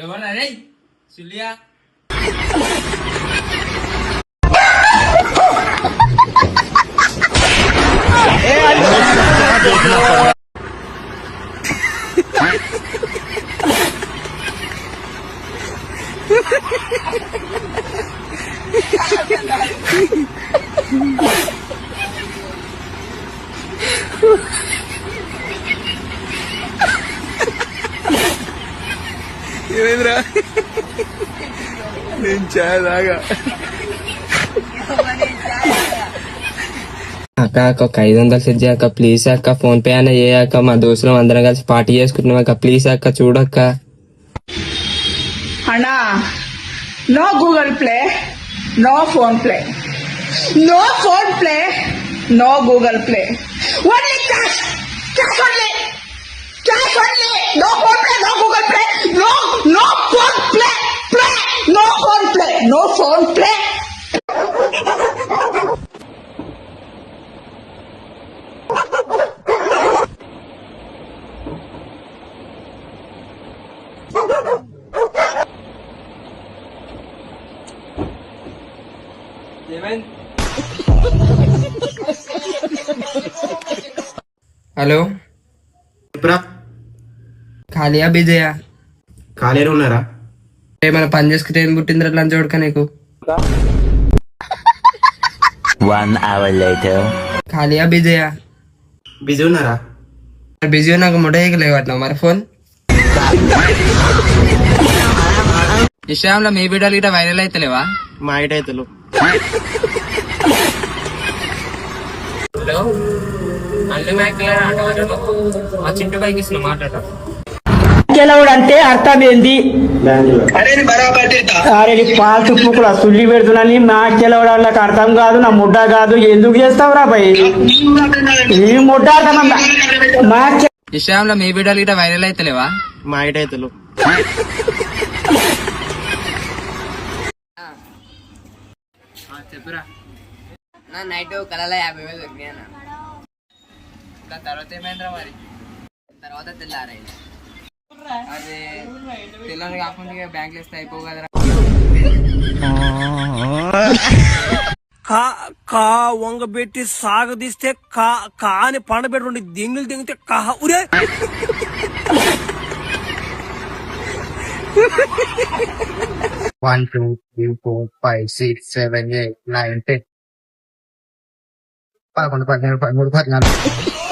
ఎవరా రే సులియా ఏమైందిరా నేను చాయ్ తాగా అక్క ఒక 500 సెట్ చేయక్క ప్లీజ్ అక్క. ఫోన్ పే అయినా చేయక్క. మా దోస్తులు అందరం కలిసి పార్టీ చేసుకుంటున్నాం అక్క. ప్లీజ్ అక్క చూడక్క. అన్నా no Google Pay, no PhonePe, no PhonePe, no Google Pay, only cash, cash only, cash only, no PhonePe, no Google Pay, no no PhonePe, Pay, no PhonePe, no PhonePe. Hello చెప్పురా. ఖాళీయా బిజీయా? ఖాళీగా ఉన్నారా? ఏమైనా పని చేసుకుంటే ఏం పుట్టిందిరా lunch చూడక నీకు? 1 hour later. ఖాళీయా బిజీయా? బిజీ ఉన్నారా? బిజీ నాకు ముఠ లేవట్నావు మరి ఫోన్. ఇన్స్టాగ్రామ్ లో మీ వీడియోలు గిట్ట వైరల్ అయితలేవా? మా ఐటైతులు హలో అల్లు మా చింటూ బైక్ ఇస్తున్నా మాట్లాడ. గెలవడు అంటే అర్థం ఏంది? అరే పాలు పుక్కుల సుల్లి పెడుతున్నాని మా గెలవడానికి అర్థం కాదు. నా ముడ్డ కాదు. ఎందుకు చేస్తావురా భయ్? ఈ ముడ్డ మా ఇన్స్టాగ్రామ్ లో మీ వీడియోలు గిట్ట వైరల్ అయితలేవా? మా ఐటైతులు చెప్పురా. నా నైట్ కళలో 50,000 దొరికినా. దాని తర్వాత ఏమైందిరా మరి? తర్వాత తెల్లారైంది. అదే తెల్లని కాకుండా బ్యాంక్ వేస్తే అయిపో కదరా. కా వంగబెట్టి సాగదీస్తే కాని పండబెట్టి దింగులు దింగితే ఉరే 1 2 3 4 5 6 7 8 9 10 11 12 13 14